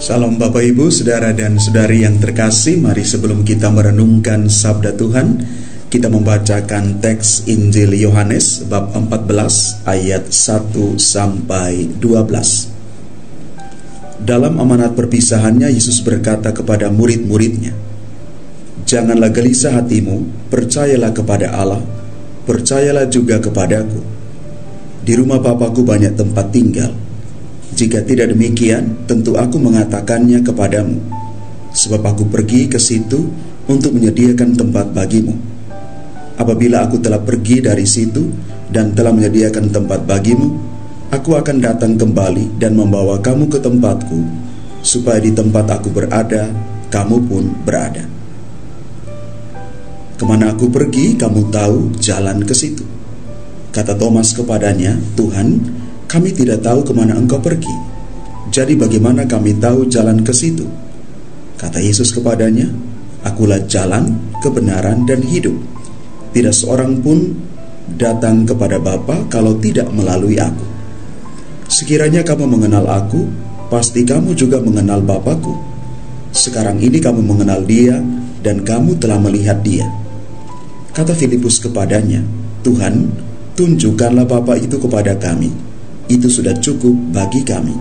Salam Bapak Ibu, Saudara dan Saudari yang terkasih. Mari sebelum kita merenungkan Sabda Tuhan, kita membacakan teks Injil Yohanes bab 14 ayat 1 sampai 12. Dalam amanat perpisahannya, Yesus berkata kepada murid-muridnya, "Janganlah gelisah hatimu, percayalah kepada Allah, percayalah juga kepadaku. Di rumah Bapa-Ku banyak tempat tinggal. Jika tidak demikian, tentu aku mengatakannya kepadamu, sebab aku pergi ke situ untuk menyediakan tempat bagimu. Apabila aku telah pergi dari situ dan telah menyediakan tempat bagimu, aku akan datang kembali dan membawa kamu ke tempatku, supaya di tempat aku berada, kamu pun berada. Kemana aku pergi, kamu tahu jalan ke situ." Kata Thomas kepadanya, "Tuhan, kami tidak tahu kemana Engkau pergi. Jadi bagaimana kami tahu jalan ke situ?" Kata Yesus kepadanya, "Akulah jalan, kebenaran, dan hidup. Tidak seorang pun datang kepada Bapa kalau tidak melalui aku. Sekiranya kamu mengenal aku, pasti kamu juga mengenal Bapa-Ku. Sekarang ini kamu mengenal Dia dan kamu telah melihat Dia." Kata Filipus kepadanya, "Tuhan, tunjukkanlah Bapa itu kepada kami. Itu sudah cukup bagi kami."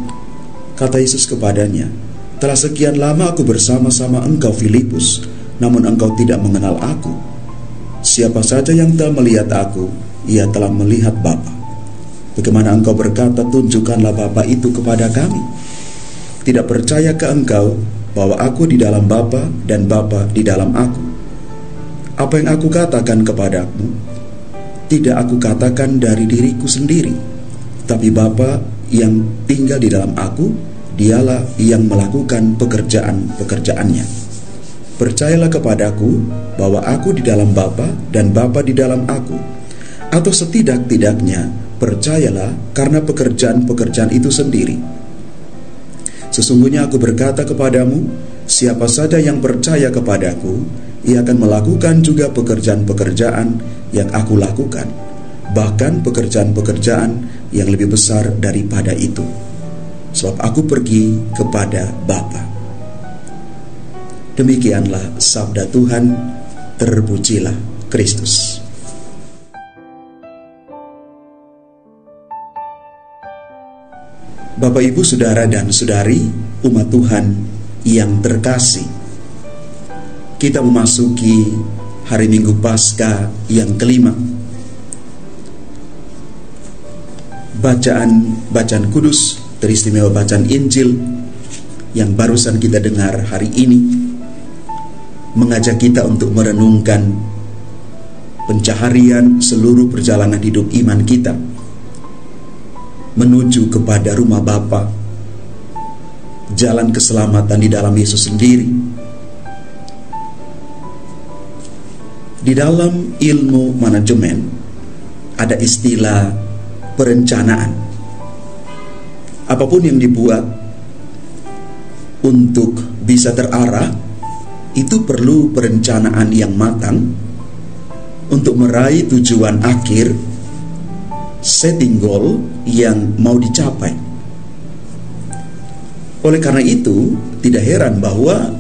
Kata Yesus kepadanya, "Telah sekian lama aku bersama-sama engkau, Filipus, namun engkau tidak mengenal aku. Siapa saja yang telah melihat aku, ia telah melihat Bapa. Bagaimana engkau berkata, tunjukkanlah Bapa itu kepada kami? Tidak percaya ke engkau bahwa aku di dalam Bapa dan Bapa di dalam aku? Apa yang aku katakan kepadamu, tidak aku katakan dari diriku sendiri, tapi Bapa yang tinggal di dalam aku, Dialah yang melakukan pekerjaan-pekerjaannya. Percayalah kepadaku bahwa aku di dalam Bapa dan Bapa di dalam aku, atau setidak-tidaknya percayalah karena pekerjaan-pekerjaan itu sendiri. Sesungguhnya aku berkata kepadamu, siapa saja yang percaya kepadaku, ia akan melakukan juga pekerjaan-pekerjaan yang aku lakukan, bahkan pekerjaan-pekerjaan yang lebih besar daripada itu. Sebab aku pergi kepada Bapa." Demikianlah sabda Tuhan. Terpujilah Kristus. Bapak, Ibu, Saudara dan Saudari, umat Tuhan yang terkasih, kita memasuki hari Minggu Paskah yang kelima. Bacaan kudus, teristimewa bacaan Injil yang barusan kita dengar hari ini, mengajak kita untuk merenungkan pencaharian seluruh perjalanan hidup iman kita menuju kepada rumah Bapa, jalan keselamatan di dalam Yesus sendiri. Di dalam ilmu manajemen ada istilah perencanaan. Apapun yang dibuat untuk bisa terarah, itu perlu perencanaan yang matang untuk meraih tujuan akhir, setting goal yang mau dicapai. Oleh karena itu, tidak heran bahwa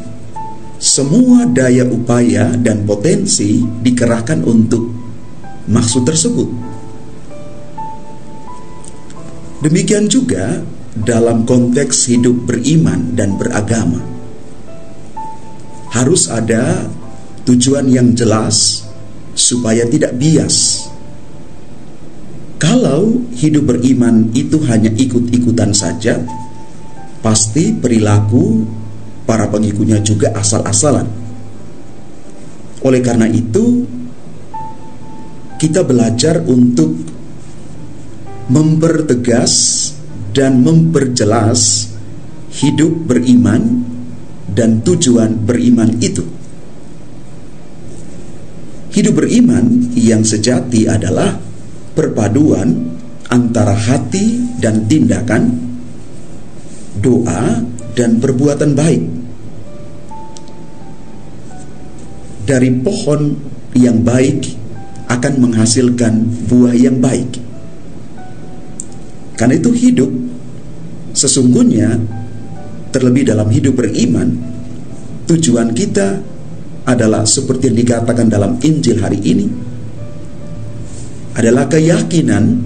semua daya upaya dan potensi dikerahkan untuk maksud tersebut. Demikian juga dalam konteks hidup beriman dan beragama. Harus ada tujuan yang jelas supaya tidak bias. Kalau hidup beriman itu hanya ikut-ikutan saja, pasti perilaku para pengikutnya juga asal-asalan. Oleh karena itu, kita belajar untuk mempertegas dan memperjelas hidup beriman dan tujuan beriman itu. Hidup beriman yang sejati adalah perpaduan antara hati dan tindakan, doa dan perbuatan baik. Dari pohon yang baik akan menghasilkan buah yang baik. Karena itu hidup sesungguhnya terlebih dalam hidup beriman, tujuan kita adalah seperti yang dikatakan dalam Injil hari ini, adalah keyakinan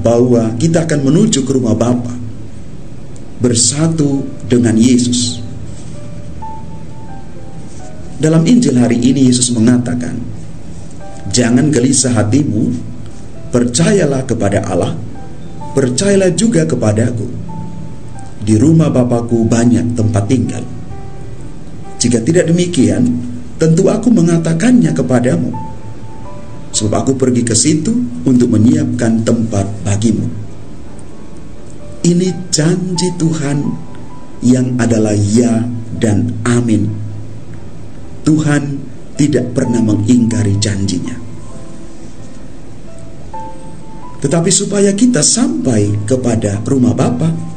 bahwa kita akan menuju ke rumah Bapa, bersatu dengan Yesus. Dalam Injil hari ini Yesus mengatakan, jangan gelisah hatimu, percayalah kepada Allah, percayalah juga kepadaku. Di rumah Bapakku banyak tempat tinggal. Jika tidak demikian, tentu aku mengatakannya kepadamu, sebab aku pergi ke situ untuk menyiapkan tempat bagimu. Ini janji Tuhan yang adalah ya dan amin. Tuhan tidak pernah mengingkari janjinya. Tetapi supaya kita sampai kepada rumah Bapa,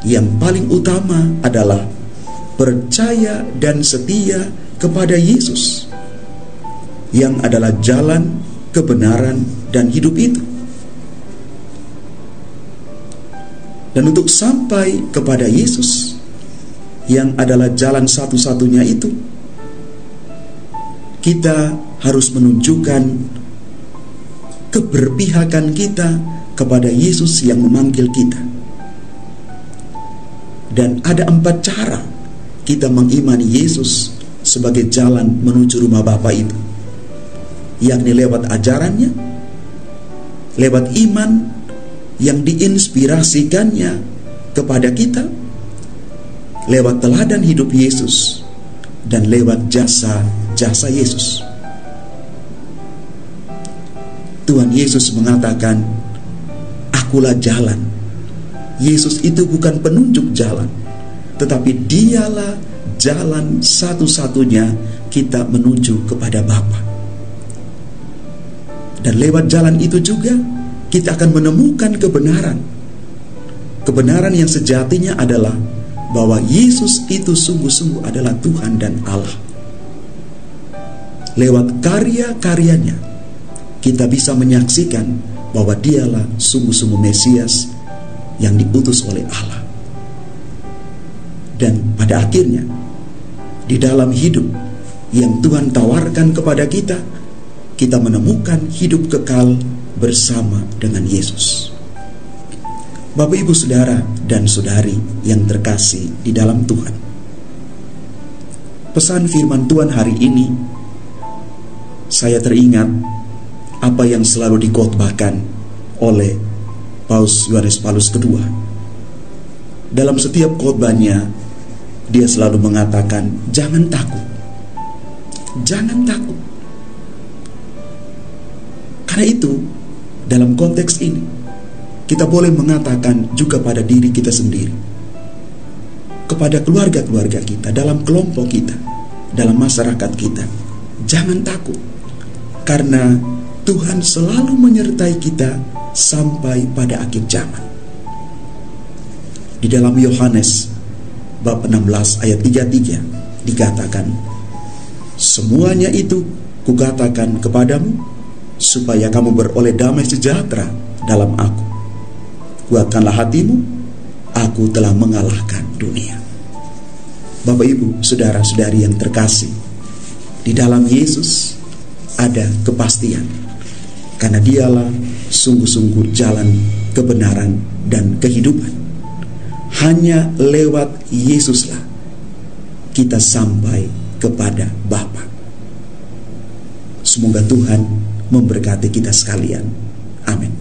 yang paling utama adalah percaya dan setia kepada Yesus, yang adalah jalan, kebenaran, dan hidup itu. Dan untuk sampai kepada Yesus, yang adalah jalan satu-satunya itu, kita harus menunjukkan keberpihakan kita kepada Yesus yang memanggil kita. Dan ada 4 cara kita mengimani Yesus sebagai jalan menuju rumah Bapa itu, yakni lewat ajarannya, lewat iman yang diinspirasikannya kepada kita, lewat teladan hidup Yesus, dan lewat jasa Yesus. Tuhan Yesus mengatakan, akulah jalan. Yesus itu bukan penunjuk jalan, tetapi dialah jalan satu-satunya kita menuju kepada Bapa. Dan lewat jalan itu juga kita akan menemukan kebenaran. Kebenaran yang sejatinya adalah bahwa Yesus itu sungguh-sungguh adalah Tuhan dan Allah. Lewat karya-karyanya kita bisa menyaksikan bahwa dialah sungguh-sungguh Mesias yang diutus oleh Allah. Dan pada akhirnya, di dalam hidup yang Tuhan tawarkan kepada kita, kita menemukan hidup kekal bersama dengan Yesus. Bapak, Ibu, Saudara, dan Saudari yang terkasih di dalam Tuhan, pesan firman Tuhan hari ini, saya teringat apa yang selalu dikhotbahkan oleh Paus Yohanes Paulus II. Dalam setiap khotbahnya, dia selalu mengatakan, jangan takut. Jangan takut. Karena itu, dalam konteks ini, kita boleh mengatakan juga pada diri kita sendiri, kepada keluarga-keluarga kita, dalam kelompok kita, dalam masyarakat kita, jangan takut. Karena Tuhan selalu menyertai kita sampai pada akhir zaman. Di dalam Yohanes bab 16 ayat 33 dikatakan, semuanya itu kukatakan kepadamu supaya kamu beroleh damai sejahtera dalam aku. Kuatkanlah hatimu, aku telah mengalahkan dunia. Bapak, Ibu, saudara-saudari yang terkasih, di dalam Yesus ada kepastian. Karena dialah sungguh-sungguh jalan, kebenaran, dan kehidupan. Hanya lewat Yesuslah kita sampai kepada Bapa. Semoga Tuhan memberkati kita sekalian. Amin.